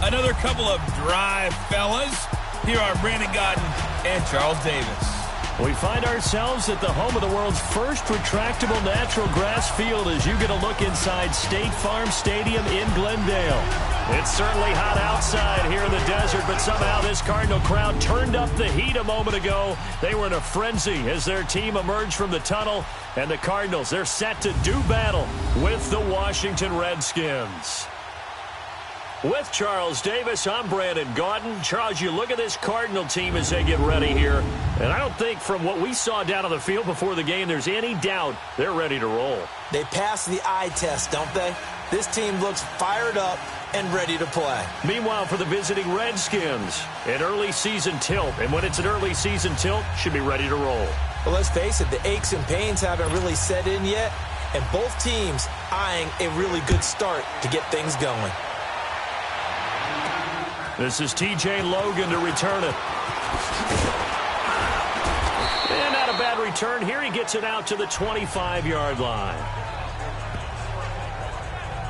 Another couple of dry fellas. Here are Brandon Gaudin and Charles Davis. We find ourselves at the home of the world's first retractable natural grass field as you get a look inside State Farm Stadium in Glendale. It's certainly hot outside here in the desert, but somehow this Cardinal crowd turned up the heat a moment ago. They were in a frenzy as their team emerged from the tunnel, and the Cardinals, they're set to do battle with the Washington Redskins. With Charles Davis, I'm Brandon Gaudin. Charles, you look at this Cardinal team as they get ready here, and I don't think from what we saw down on the field before the game there's any doubt they're ready to roll. They pass the eye test, don't they? This team looks fired up and ready to play. Meanwhile, for the visiting Redskins, an early season tilt, and when it's an early season tilt, should be ready to roll. Well, let's face it, the aches and pains haven't really set in yet, and both teams eyeing a really good start to get things going. This is T.J. Logan to return it. And not a bad return. Here he gets it out to the 25-yard line.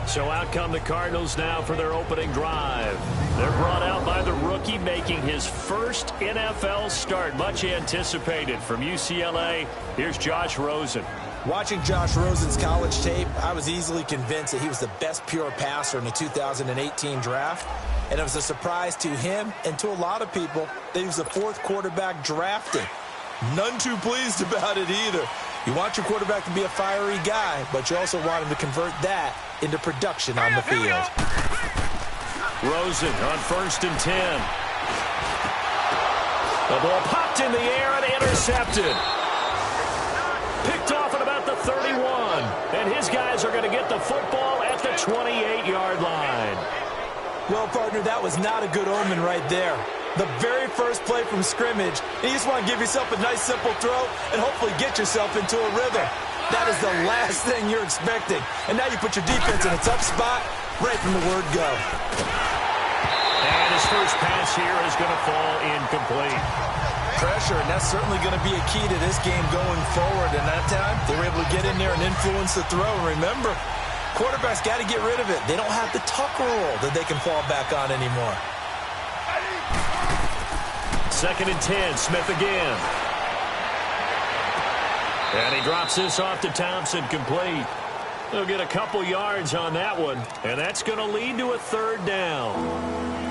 So out come the Cardinals now for their opening drive. They're brought out by the rookie making his first NFL start. Much anticipated from UCLA. Here's Josh Rosen. Watching Josh Rosen's college tape, I was easily convinced that he was the best pure passer in the 2018 draft. And it was a surprise to him and to a lot of people that he was the fourth quarterback drafted. None too pleased about it either. You want your quarterback to be a fiery guy, but you also want him to convert that into production on the field. Rosen on 1st and 10. The ball popped in the air and intercepted. Picked off at about the 31. And his guys are going to get the football at the 28-yard line. Well, partner, that was not a good omen right there. The very first play from scrimmage, you just want to give yourself a nice, simple throw and hopefully get yourself into a rhythm. That is the last thing you're expecting. And now you put your defense in a tough spot right from the word go. And his first pass here is going to fall incomplete. Pressure, and that's certainly going to be a key to this game going forward. And that time, they were able to get in there and influence the throw. Remember, quarterbacks got to get rid of it. They don't have the tuck rule that they can fall back on anymore. 2nd and 10, Smith again. And he drops this off to Thompson, complete. They'll get a couple yards on that one, and that's going to lead to a 3rd down.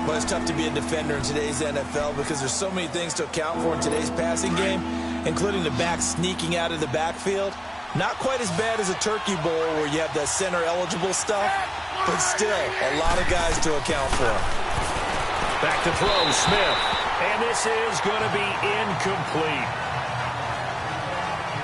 Well, it's tough to be a defender in today's NFL because there's so many things to account for in today's passing game, including the back sneaking out of the backfield. Not quite as bad as a turkey bowl where you have that center-eligible stuff, but still a lot of guys to account for. Back to throw, Smith. And this is going to be incomplete.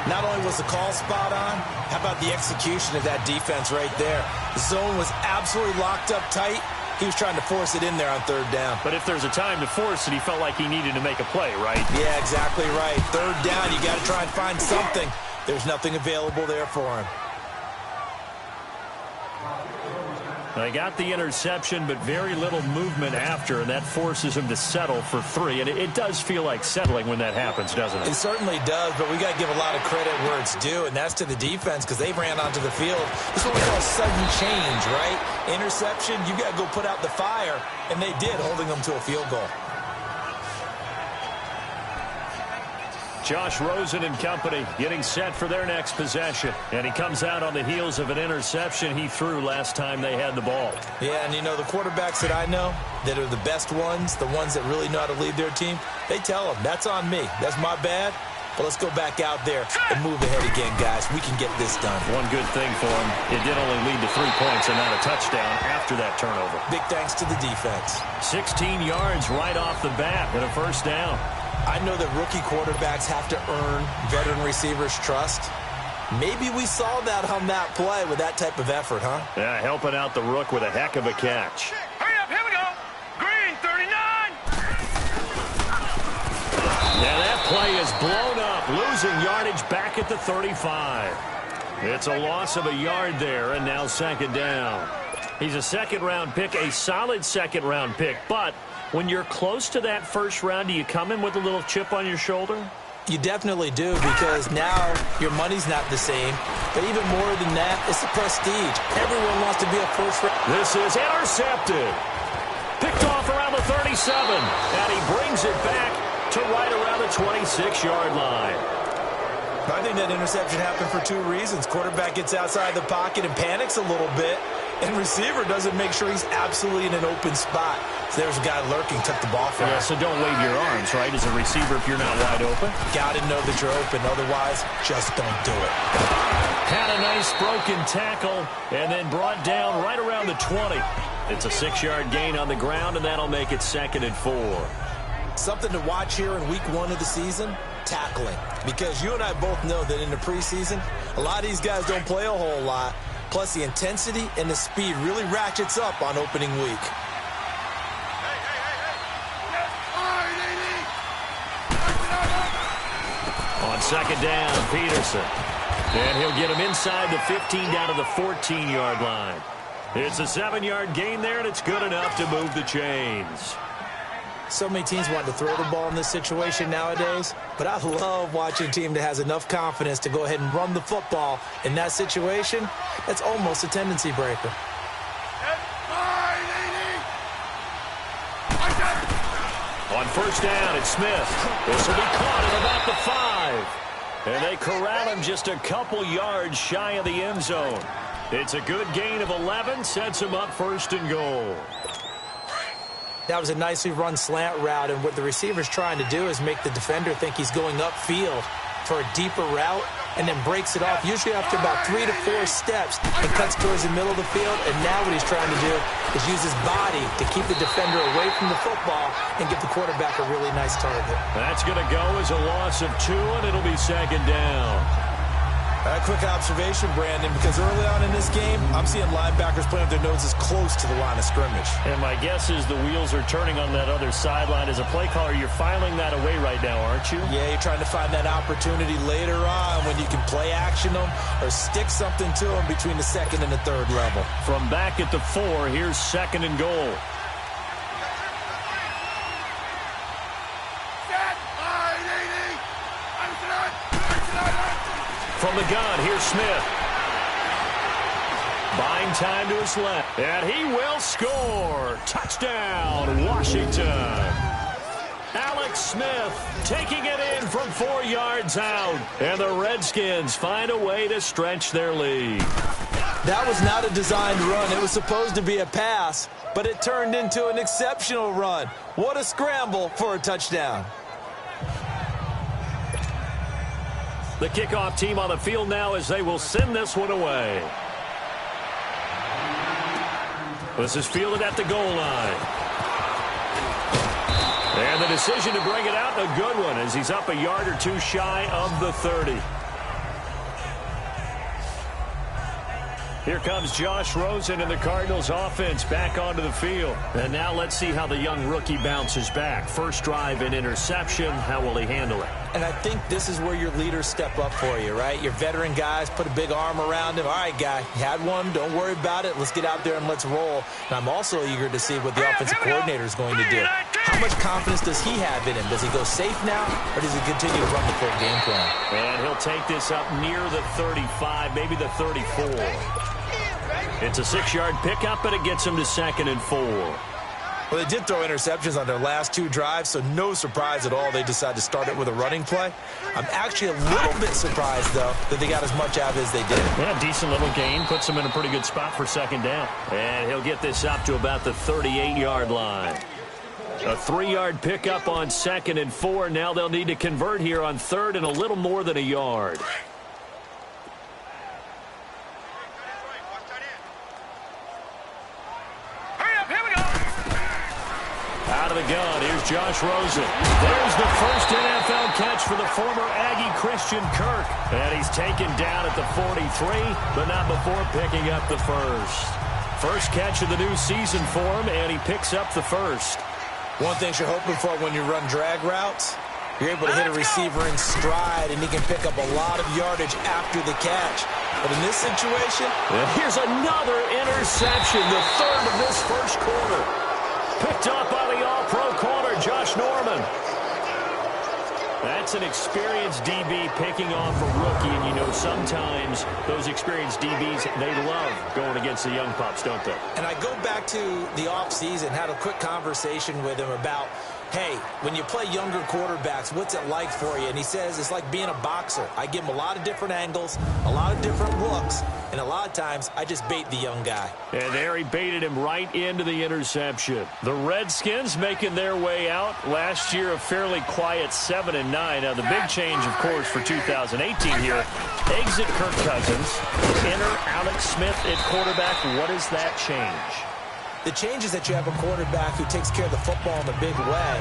Not only was the call spot on, how about the execution of that defense right there? The zone was absolutely locked up tight. He was trying to force it in there on 3rd down. But if there's a time to force it, he felt like he needed to make a play, right? Yeah, exactly right. 3rd down, you got to try and find something. There's nothing available there for him. They got the interception, but very little movement after, and that forces him to settle for 3. And it does feel like settling when that happens, doesn't it? It certainly does, but we got to give a lot of credit where it's due, and that's to the defense because they ran onto the field. This is what we call sudden change, right? Interception, you got to go put out the fire, and they did, holding them to a field goal. Josh Rosen and company getting set for their next possession. And he comes out on the heels of an interception he threw last time they had the ball. Yeah, and you know, the quarterbacks that I know that are the best ones, the ones that really know how to lead their team, they tell them, that's on me. That's my bad. But let's go back out there and move ahead again, guys. We can get this done. One good thing for him, it did only lead to 3 points and not a touchdown after that turnover. Big thanks to the defense. 16 yards right off the bat and a 1st down. I know that rookie quarterbacks have to earn veteran receivers' trust. Maybe we saw that on that play with that type of effort, huh? Yeah, helping out the rook with a heck of a catch. Hurry up, here we go. Green, 39. Yeah, that play is blown up, losing yardage back at the 35. It's a loss of a yard there, and now 2nd down. He's a 2nd-round pick, a solid 2nd-round pick, but when you're close to that 1st round, do you come in with a little chip on your shoulder? You definitely do, because now your money's not the same. But even more than that, it's the prestige. Everyone wants to be a 1st round. This is intercepted. Picked off and he brings it back to right around the 26-yard line. I think that interception happened for two reasons. Quarterback gets outside the pocket and panics a little bit, and receiver doesn't make sure he's absolutely in an open spot. So there's a guy lurking, took the ball from him. So don't wave your arms, right, as a receiver if you're not wide open. Got to know that you're open. Otherwise, just don't do it. Had a nice broken tackle and then brought down right around the 20. It's a 6-yard gain on the ground, and that'll make it 2nd and 4. Something to watch here in week 1 of the season, tackling. Because you and I both know that in the preseason, a lot of these guys don't play a whole lot. Plus, the intensity and the speed really ratchets up on opening week. On 2nd down, Peterson. And he'll get him inside the 15 down to the 14-yard line. It's a 7-yard gain there, and it's good enough to move the chains. So many teams want to throw the ball in this situation nowadays, but I love watching a team that has enough confidence to go ahead and run the football. In that situation, that's almost a tendency breaker. On 1st down, it's Smith. This will be caught at about the 5. And they corral him just a couple yards shy of the end zone. It's a good gain of 11, sets him up 1st and goal. That was a nicely run slant route, and what the receiver's trying to do is make the defender think he's going upfield for a deeper route and then breaks it off, usually after about 3 to 4 steps, and cuts towards the middle of the field. And now what he's trying to do is use his body to keep the defender away from the football and give the quarterback a really nice target. That's going to go as a loss of 2, and it'll be 2nd down. A quick observation, Brandon, because early on in this game, I'm seeing linebackers playing with their noses close to the line of scrimmage. And my guess is the wheels are turning on that other sideline. As a play caller, you're filing that away right now, aren't you? Yeah, you're trying to find that opportunity later on when you can play action them or stick something to them between the 2nd and the 3rd level. From back at the 4, here's 2nd and goal. From the gun, here's Smith. Buying time to his left. And he will score. Touchdown, Washington. Alex Smith taking it in from 4 yards out. And the Redskins find a way to stretch their lead. That was not a designed run. It was supposed to be a pass, but it turned into an exceptional run. What a scramble for a touchdown. The kickoff team on the field now as they will send this one away. This is fielded at the goal line. And the decision to bring it out, a good one, as he's up a yard or 2 shy of the 30. Here comes Josh Rosen and the Cardinals offense back onto the field. And now let's see how the young rookie bounces back. First drive and interception. How will he handle it? And I think this is where your leaders step up for you, right? Your veteran guys put a big arm around him. All right, guy, you had one. Don't worry about it. Let's get out there and let's roll. And I'm also eager to see what the offensive coordinator is going to do. How much confidence does he have in him? Does he go safe now, or does he continue to run the full game plan? And he'll take this up near the 35, maybe the 34. It's a 6-yard pickup, but it gets him to 2nd and 4. Well, they did throw interceptions on their last 2 drives, so no surprise at all they decided to start it with a running play. I'm actually a little bit surprised, though, that they got as much out of it as they did. Yeah, decent little gain. Puts him in a pretty good spot for 2nd down. And he'll get this up to about the 38-yard line. A 3-yard pickup on 2nd and 4. Now they'll need to convert here on 3rd and a little more than a yard. Out of the gun, here's Josh Rosen. There's the first NFL catch for the former Aggie Christian Kirk. And he's taken down at the 43, but not before picking up the first. First catch of the new season for him, and he picks up the first. One thing you're hoping for when you run drag routes, you're able to hit a receiver in stride, and he can pick up a lot of yardage after the catch. But in this situation, here's another interception, the 3rd of this first quarter. Picked up by the all-pro corner, Josh Norman. That that's an experienced DB picking off a rookie, and you know sometimes those experienced DBs, they love going against the young pups, don't they? And I go back to the offseason, had a quick conversation with him about, hey, when you play younger quarterbacks, what's it like for you? And he says it's like being a boxer. I give him a lot of different angles, a lot of different looks, and a lot of times I just bait the young guy. And there he baited him right into the interception. The Redskins making their way out. Last year a fairly quiet 7-9. Now the big change, of course, for 2018 here, exit Kirk Cousins, enter Alex Smith at quarterback. What does that change? The change is that you have a quarterback who takes care of the football in a big way,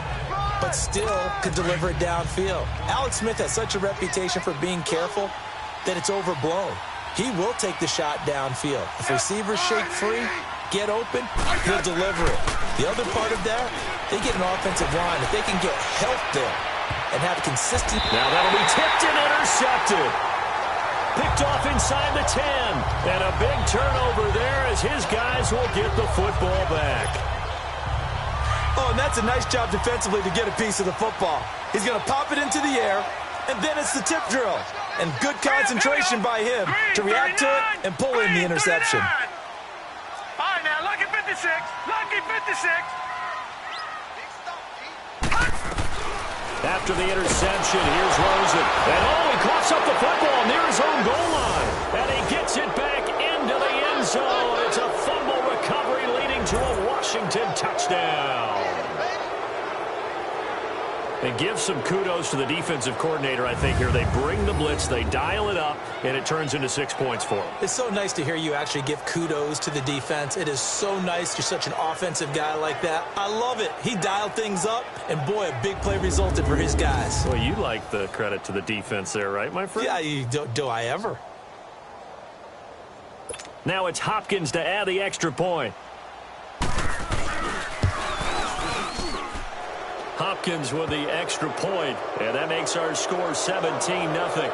but still can deliver it downfield. Alex Smith has such a reputation for being careful that it's overblown. He will take the shot downfield. If receivers shake free, get open, he'll deliver it. The other part of that, they get an offensive line. If they can get help there and have consistent... Now that'll be tipped and intercepted. Picked off inside the 10. And a big turnover there as his guys will get the football back. Oh, and that's a nice job defensively to get a piece of the football. He's going to pop it into the air, and then it's the tip drill. And good concentration by him to react to it and pull in the interception. All right, now, lucky 56. Lucky 56. After the interception, here's Rosen. And he coughs up the football near his own goal line. And he gets it back into the end zone. It's a fumble recovery leading to a Washington touchdown. And give some kudos to the defensive coordinator, I think, here. They bring the blitz, they dial it up, and it turns into 6 points for them. It's so nice to hear you actually give kudos to the defense. It is so nice. You're such an offensive guy like that. I love it. He dialed things up, and boy, a big play resulted for his guys. Well, you like the credit to the defense there, right, my friend? Yeah, do I ever? Now it's Hopkins to add the extra point. Hopkins with the extra point, and that makes our score 17-0.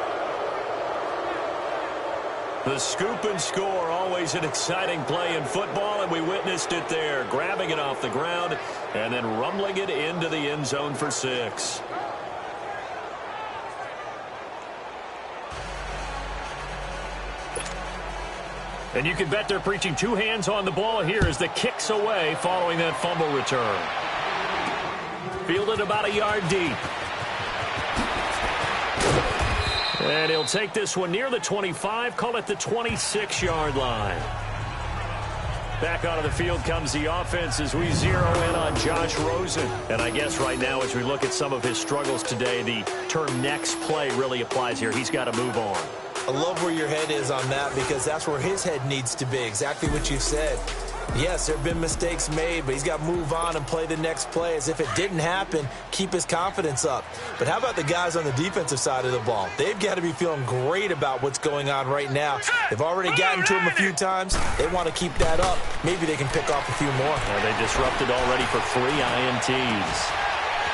The scoop and score, always an exciting play in football, and we witnessed it there, grabbing it off the ground and then rumbling it into the end zone for 6. And you can bet they're preaching two hands on the ball here as the kick's away following that fumble return. Fielded about a yard deep. And he'll take this one near the 25, call it the 26-yard line. Back onto the field comes the offense as we zero in on Josh Rosen. And I guess right now as we look at some of his struggles today, the term next play really applies here. He's got to move on. I love where your head is on that because that's where his head needs to be, exactly what you said. Yes, there have been mistakes made, but he's got to move on and play the next play as if it didn't happen, keep his confidence up. But how about the guys on the defensive side of the ball? They've got to be feeling great about what's going on right now. They've already gotten to him a few times. They want to keep that up. Maybe they can pick off a few more. Well, they disrupted already for 3 INTs.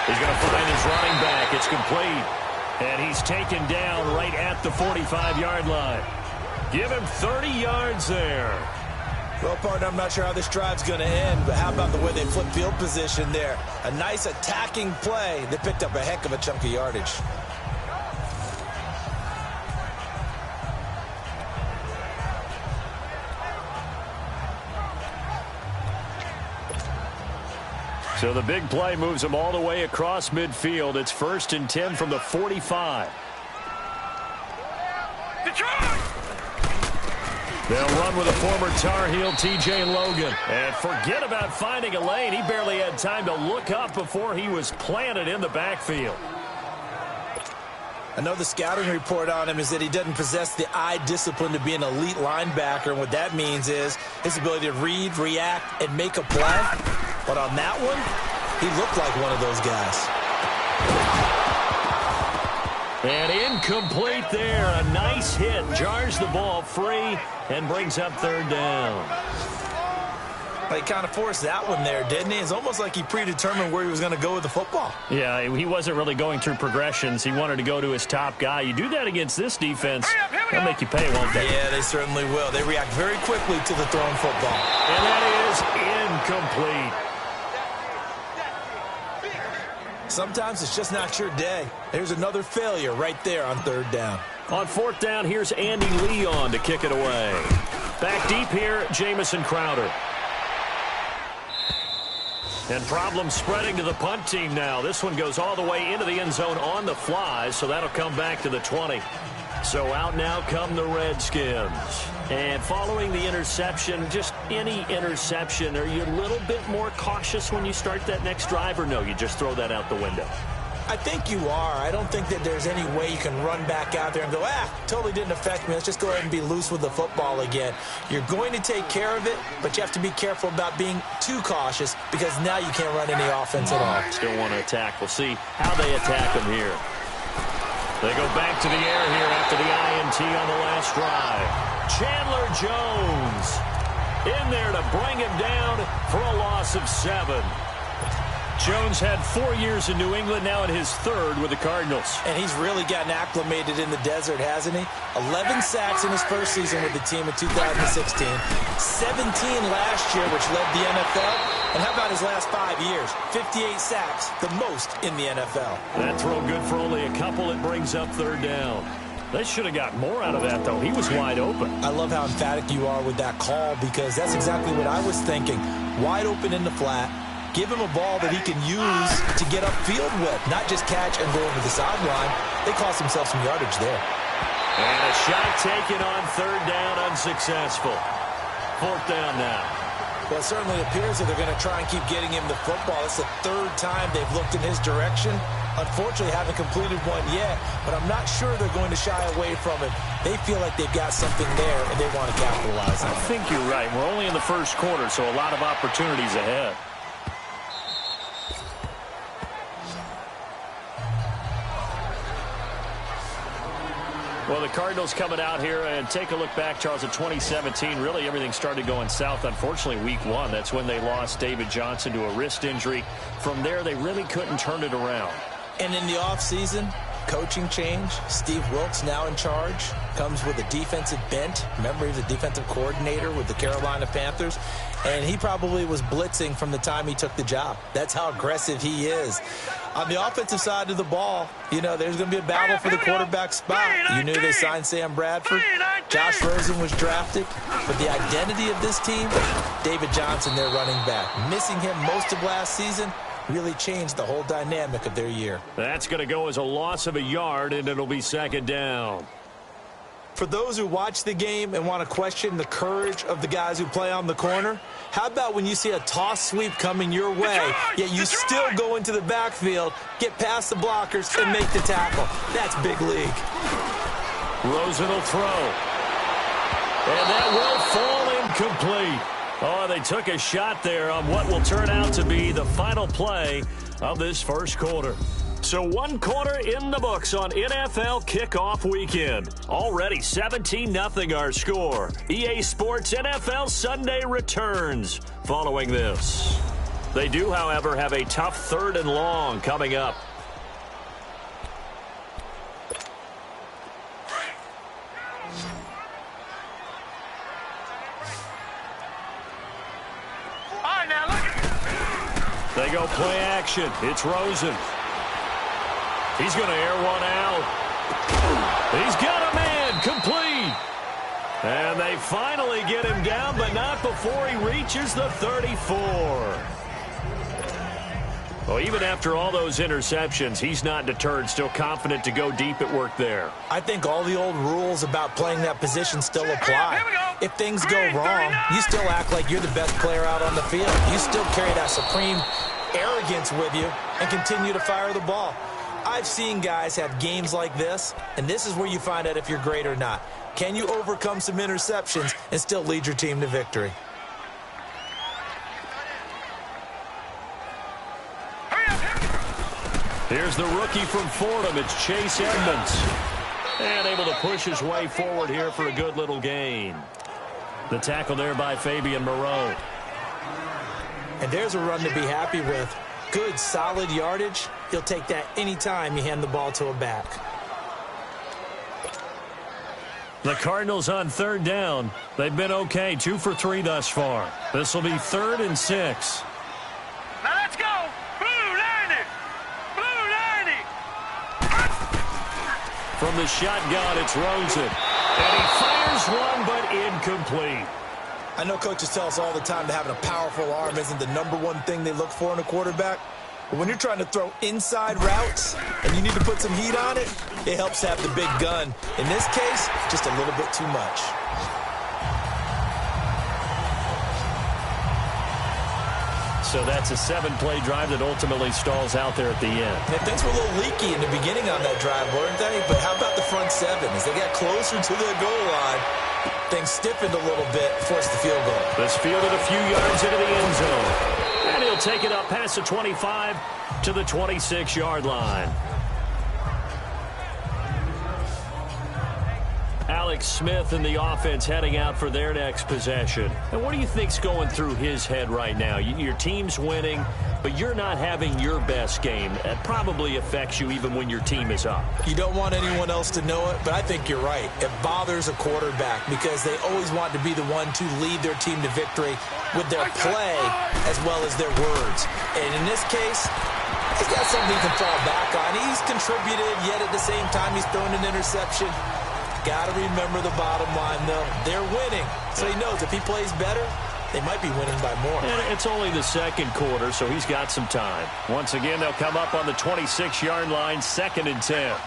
He's going to find his running back. It's complete. And he's taken down right at the 45-yard line. Give him 30 yards there. Well, partner, I'm not sure how this drive's going to end, but how about the way they flip field position there? A nice attacking play that picked up a heck of a chunk of yardage. So the big play moves them all the way across midfield. It's 1st and 10 from the 45. Detroit! They'll run with a former Tar Heel, T.J. Logan. And forget about finding a lane. He barely had time to look up before he was planted in the backfield. I know the scouting report on him is that he doesn't possess the eye discipline to be an elite linebacker. And what that means is his ability to read, react, and make a play. But on that one, he looked like one of those guys. And incomplete there. A nice hit. Jars the ball free and brings up 3rd down. He kind of forced that one there, didn't he? It's almost like he predetermined where he was going to go with the football. Yeah, he wasn't really going through progressions. He wanted to go to his top guy. You do that against this defense, they'll make you pay, won't they? Yeah, they certainly will. They react very quickly to the thrown football. And that is incomplete. Sometimes it's just not your day. There's another failure right there on third down. On fourth down, here's Andy Leon to kick it away. Back deep here, Jamison Crowder. And problems spreading to the punt team now. This one goes all the way into the end zone on the fly, so that'll come back to the 20. So out now come the Redskins. And following the interception, just any interception, are you a little bit more cautious when you start that next drive, or no, you just throw that out the window? I think you are. I don't think that there's any way you can run back out there and go, totally didn't affect me. Let's just go ahead and be loose with the football again. You're going to take care of it, but you have to be careful about being too cautious because now you can't run any offense at all. Still want to attack. We'll see how they attack them here. They go back to the air here after the INT on the last drive. Chandler Jones in there to bring him down for a loss of 7. Jones had 4 years in New England, now in his third with the Cardinals. And he's really gotten acclimated in the desert, hasn't he? 11 sacks in his first season with the team in 2016. 17 last year, which led the NFL. And how about his last 5 years? 58 sacks, the most in the NFL. That throw good for only a couple. It brings up third down. They should have got more out of that, though. He was wide open. I love how emphatic you are with that call because that's exactly what I was thinking. Wide open in the flat. Give him a ball that he can use to get upfield with, not just catch and go over the sideline. They cost themselves some yardage there. And a shot taken on third down, unsuccessful. Fourth down now. Well, it certainly appears that they're going to try and keep getting him the football. It's the third time they've looked in his direction. Unfortunately, haven't completed one yet, but I'm not sure they're going to shy away from it. They feel like they've got something there, and they want to capitalize on it. I think you're right. We're only in the first quarter, so a lot of opportunities ahead. Well, the Cardinals coming out here, and take a look back, Charles, in 2017. Really, everything started going south. Unfortunately, week 1, that's when they lost David Johnson to a wrist injury. From there, they really couldn't turn it around. And in the offseason, coaching change. Steve Wilkes now in charge. Comes with a defensive bent. Remember, he's a defensive coordinator with the Carolina Panthers. And he probably was blitzing from the time he took the job. That's how aggressive he is. On the offensive side of the ball, you know, there's going to be a battle for the quarterback spot. You knew they signed Sam Bradford. Josh Rosen was drafted. But the identity of this team, David Johnson, their running back. Missing him most of last season really changed the whole dynamic of their year. That's going to go as a loss of a yard, and it'll be second down. For those who watch the game and want to question the courage of the guys who play on the corner, how about when you see a toss sweep coming your way, yet you still go into the backfield, get past the blockers, and make the tackle? That's big league. Rosen will throw. And that will fall incomplete. Oh, they took a shot there on what will turn out to be the final play of this first quarter. So 1 quarter in the books on NFL kickoff weekend. Already 17-0 our score. EA Sports NFL Sunday returns following this. They do, however, have a tough 3rd and long coming up. They go play action. It's Rosen. He's going to air one out. He's got a man complete. And they finally get him down, but not before he reaches the 34. Well, even after all those interceptions, he's not deterred, still confident to go deep at work there. I think all the old rules about playing that position still apply. If things go wrong, you still act like you're the best player out on the field. You still carry that supreme arrogance with you and continue to fire the ball. I've seen guys have games like this, and this is where you find out if you're great or not. Can you overcome some interceptions and still lead your team to victory? Here's the rookie from Fordham. It's Chase Edmonds. And able to push his way forward here for a good little gain. The tackle there by Fabian Moreau. And there's a run to be happy with. Good, solid yardage. He'll take that anytime you hand the ball to a back. The Cardinals on 3rd down. They've been okay, 2 for 3 thus far. This will be 3rd and 6. Now let's go. Blue, landed. Blue. From the shotgun, it's Rosen. And he fires one, but incomplete. I know coaches tell us all the time that having a powerful arm isn't the #1 thing they look for in a quarterback. But when you're trying to throw inside routes and you need to put some heat on it, it helps to have the big gun. In this case, just a little bit too much. So that's a 7-play drive that ultimately stalls out there at the end. And things were a little leaky in the beginning on that drive, weren't they? But how about the front seven? As they got closer to the goal line, things stiffened a little bit, forced the field goal. This fielded a few yards into the end zone. And he'll take it up past the 25 to the 26-yard line. Alex Smith and the offense heading out for their next possession. And what do you think's going through his head right now? Your team's winning, but you're not having your best game. That probably affects you even when your team is up. You don't want anyone else to know it, but I think you're right. It bothers a quarterback because they always want to be the one to lead their team to victory with their play as well as their words. And in this case, he's got something he can fall back on. He's contributed, yet at the same time he's thrown an interception. Got to remember the bottom line, though. They're winning. So he knows if he plays better, they might be winning by more. And it's only the second quarter, so he's got some time. Once again, they'll come up on the 26-yard line, 2nd and 10.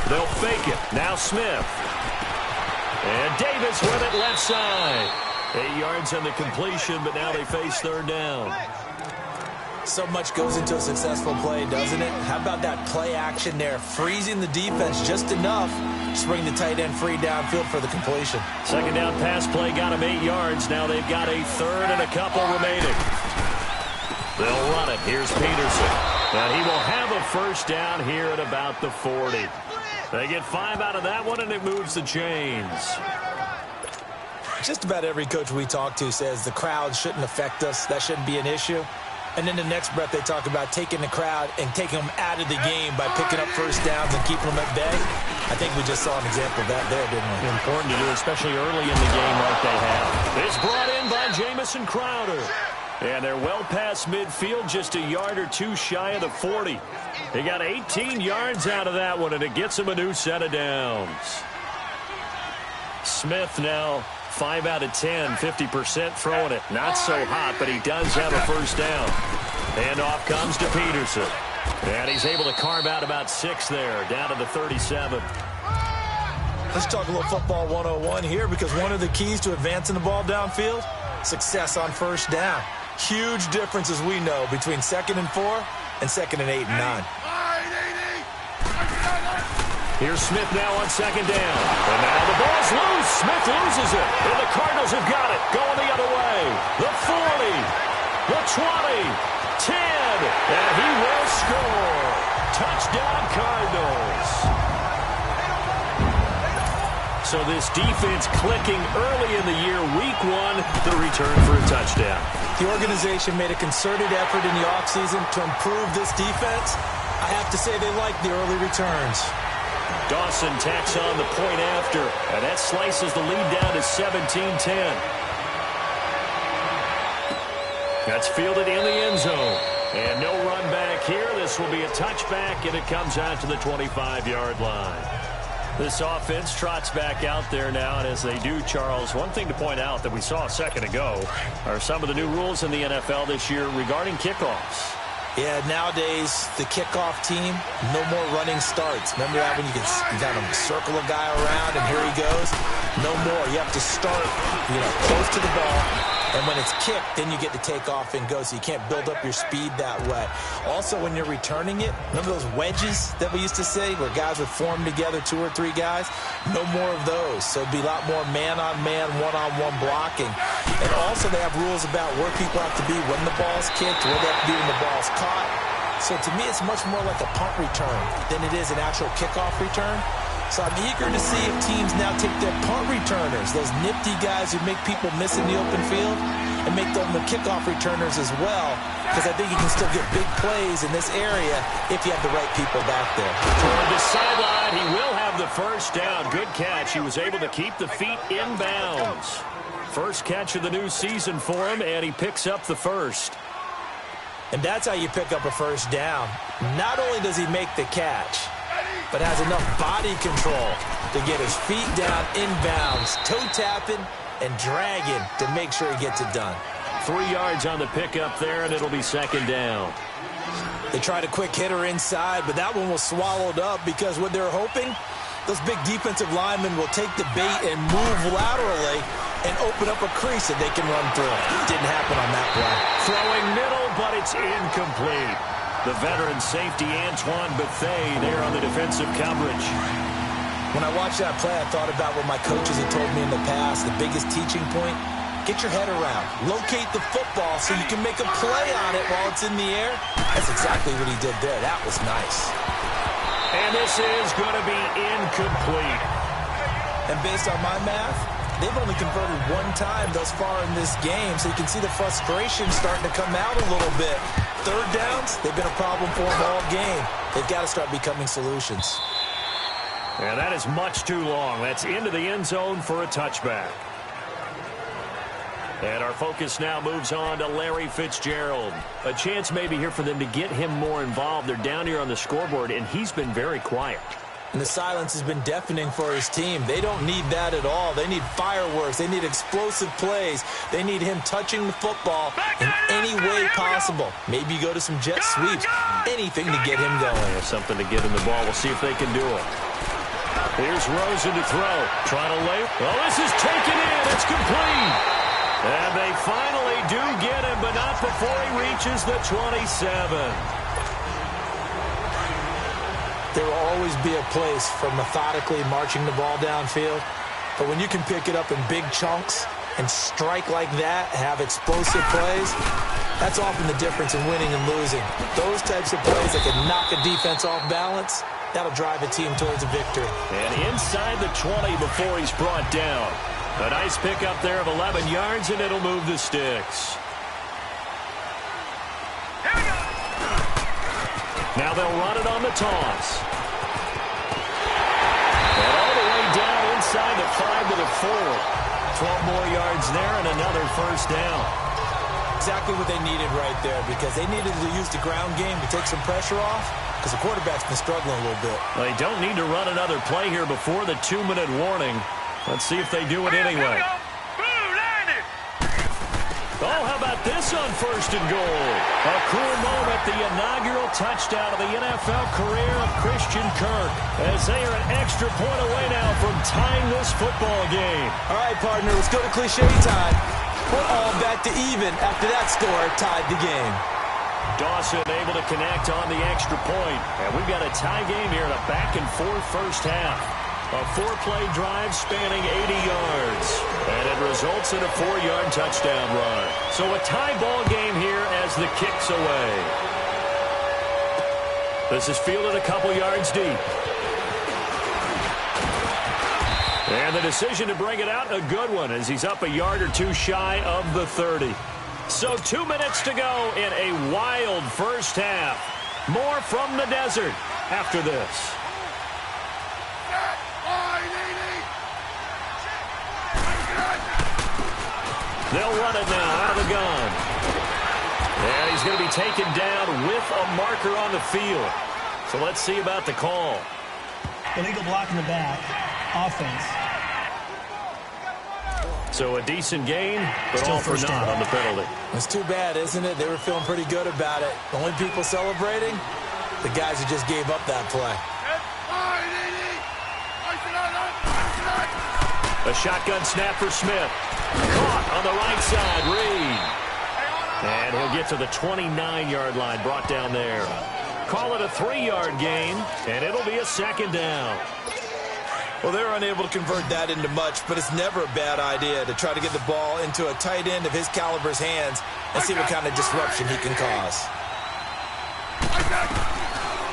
They'll fake it. Now Smith. And Davis with it left side. 8 yards on the completion, but now they face 3rd down. So much goes into a successful play, doesn't it? How about that play action there? Freezing the defense just enough to bring the tight end free downfield for the completion. 2nd down pass play got him 8 yards. Now they've got a 3rd and a couple remaining. They'll run it. Here's Peterson. And he will have a 1st down here at about the 40. They get 5 out of that one, and it moves the chains. Just about every coach we talk to says the crowd shouldn't affect us. That shouldn't be an issue. And then the next breath they talk about taking the crowd and taking them out of the game by picking up 1st downs and keeping them at bay. I think we just saw an example of that there, didn't we? Important to do, especially early in the game like they have. It's brought in by Jamison Crowder. And they're well past midfield, just a yard or two shy of the 40. They got 18 yards out of that one, and it gets them a new set of downs. Smith now 5 out of 10, 50% throwing it. Not so hot, but he does have a 1st down. And off comes to Peterson. And he's able to carve out about 6 there, down to the 37. Let's talk a little football 101 here, because one of the keys to advancing the ball downfield, success on 1st down. Huge difference, as we know, between 2nd and 4 and 2nd and 8 and 9. Here's Smith now on 2nd down. And now the ball's loose. Smith loses it. And the Cardinals have got it. Going the other way. The 40. The 20. 10. And he will score. Touchdown, Cardinals. So this defense clicking early in the year. Week 1, the return for a touchdown. The organization made a concerted effort in the offseason to improve this defense. I have to say they like the early returns. Dawson tacks on the point after, and that slices the lead down to 17-10. That's fielded in the end zone. And no run back here. This will be a touchback, and it comes out to the 25-yard line. This offense trots back out there now, and as they do, Charles, one thing to point out that we saw a second ago are some of the new rules in the NFL this year regarding kickoffs. Yeah, nowadays, the kickoff team, no more running starts. Remember that when you kind of circle a guy around and here he goes? No more. You have to start, close to the ball. And when it's kicked, then you get to take off and go, so you can't build up your speed that way. Also, when you're returning it, remember those wedges that we used to say where guys would form together, 2 or 3 guys? No more of those. So it'd be a lot more man-on-man, one-on-one blocking. And also they have rules about where people have to be when the ball's kicked, where they have to be when the ball's caught. So to me, it's much more like a punt return than it is an actual kickoff return. So I'm eager to see if teams now take their punt returners, those nifty guys who make people miss in the open field, and make them the kickoff returners as well, because I think you can still get big plays in this area if you have the right people back there. Toward the sideline, he will have the 1st down. Good catch. He was able to keep the feet in bounds. First catch of the new season for him, and he picks up the 1st. And that's how you pick up a first down. Not only does he make the catch, but has enough body control to get his feet down inbounds, toe tapping and dragging to make sure he gets it done. 3 yards on the pickup there, and it'll be second down. They tried a quick hitter inside, but that one was swallowed up because what they're hoping, those big defensive linemen will take the bait and move laterally and open up a crease that they can run through. Didn't happen on that play. Throwing middle, but it's incomplete. The veteran safety, Antoine Bethea, there on the defensive coverage. When I watched that play, I thought about what my coaches had told me in the past. The biggest teaching point, get your head around. Locate the football so you can make a play on it while it's in the air. That's exactly what he did there. That was nice. And this is going to be incomplete. And based on my math, they've only converted one time thus far in this game, so you can see the frustration starting to come out a little bit. Third downs, they've been a problem for them all game. They've got to start becoming solutions. And that is much too long. That's into the end zone for a touchback. And our focus now moves on to Larry Fitzgerald. A chance maybe here for them to get him more involved. They're down here on the scoreboard, and he's been very quiet. And the silence has been deafening for his team. They don't need that at all. They need fireworks. They need explosive plays. They need him touching the football in any way possible. Maybe go to some jet sweeps. Anything to get him going. There's something to get him the ball. We'll see if they can do it. Here's Rosen to throw. Trying to lay. Well, this is taken in. It's complete. And they finally do get him, but not before he reaches the 27. There will always be a place for methodically marching the ball downfield. But when you can pick it up in big chunks and strike like that, have explosive plays, that's often the difference in winning and losing. Those types of plays that can knock a defense off balance, that'll drive a team towards a victory. And inside the 20 before he's brought down. A nice pickup there of 11 yards, and it'll move the sticks. Now they'll run it on the toss. And all the way down inside the 5 to the 4. 12 more yards there and another first down. Exactly what they needed right there, because they needed to use the ground game to take some pressure off, because the quarterback's been struggling a little bit. They don't need to run another play here before the 2-minute warning. Let's see if they do it anyway. Oh, how about this on first and goal? A cool moment, the inaugural touchdown of the NFL career of Christian Kirk, as they are an extra point away now from tying this football game. All right, partner, let's go to cliche time. We're all back to even after that score tied the game. Dawson able to connect on the extra point. And we've got a tie game here in a back-and-forth first half. A 4-play drive spanning 80 yards. And it results in a 4-yard touchdown run. So a tie ball game here as the kick's away. This is fielded a couple yards deep. And the decision to bring it out, a good one, as he's up a yard or two shy of the 30. So 2 minutes to go in a wild first half. More from the desert after this. They'll run it now out of the gun. And he's going to be taken down with a marker on the field. So let's see about the call. Illegal block in the back. Offense. So a decent gain, but Still all for first naught down. on the penalty. It's too bad, isn't it? They were feeling pretty good about it. The only people celebrating, the guys who just gave up that play. A shotgun snap for Smith. Caught on the right side, Reed. And he'll get to the 29-yard line, brought down there. Call it a 3-yard gain, and it'll be a second down. Well, they're unable to convert that into much, but it's never a bad idea to try to get the ball into a tight end of his caliber's hands and see what kind of disruption he can cause.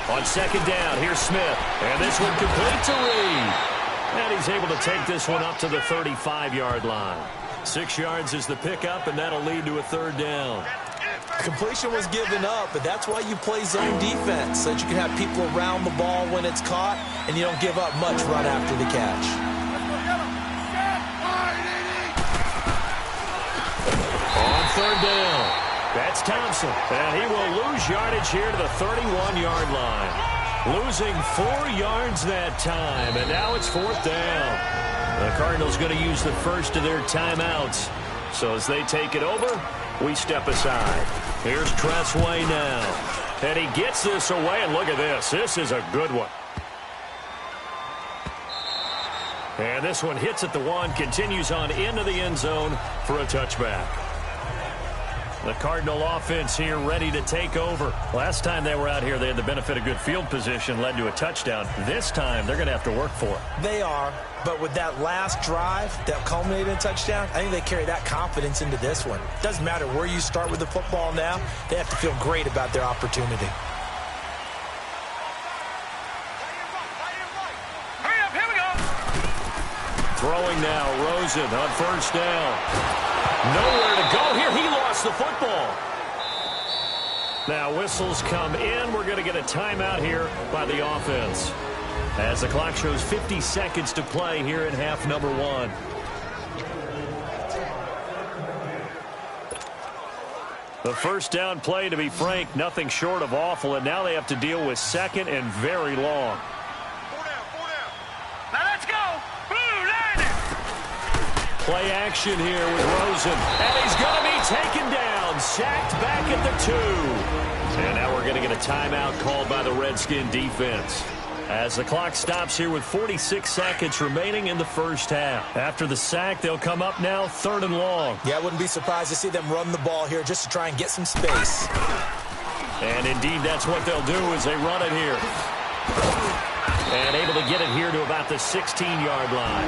On second down, here's Smith. And this one complete to Reed. And he's able to take this one up to the 35-yard line. 6 yards is the pickup, and that'll lead to a third down. Completion was given up, but that's why you play zone defense, so that you can have people around the ball when it's caught, and you don't give up much right after the catch. On third down, that's Thompson. And he will lose yardage here to the 31-yard line. Losing 4 yards that time, and now it's 4th down. The Cardinals going to use the first of their timeouts. So as they take it over, we step aside. Here's Tressway now. And he gets this away, and look at this. This is a good one. And this one hits at the 1, continues on into the end zone for a touchback. The Cardinal offense here ready to take over. Last time they were out here, they had the benefit of good field position, led to a touchdown. This time, they're going to have to work for it. They are, but with that last drive that culminated in a touchdown, I think they carry that confidence into this one. Doesn't matter where you start with the football now, they have to feel great about their opportunity. Hurry up, here we go. Throwing now, Rosen on first down. Nowhere to go here. He lost the football. Now whistles come in. We're going to get a timeout here by the offense, as the clock shows 50 seconds to play here in half number 1. The first down play, to be frank, nothing short of awful, and now they have to deal with second and very long. 4 down, 4 down. Now let's go. Blue, line it. Play action here with Rosen, and he's going to be taken down, sacked back at the 2. And now we're going to get a timeout called by the Redskin defense, as the clock stops here with 46 seconds remaining in the first half. After the sack, they'll come up now 3rd and long. Yeah, I wouldn't be surprised to see them run the ball here just to try and get some space. And indeed, that's what they'll do as they run it here. And able to get it here to about the 16-yard line.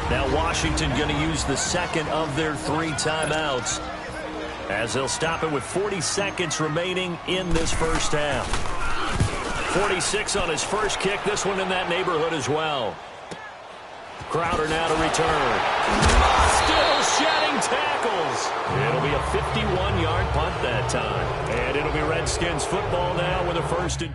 Now Washington going to use the second of their 3 timeouts, as they'll stop it with 40 seconds remaining in this first half. 46 on his first kick. This one in that neighborhood as well. Crowder now to return. Still shedding tackles. It'll be a 51-yard punt that time. And it'll be Redskins football now with a 1st and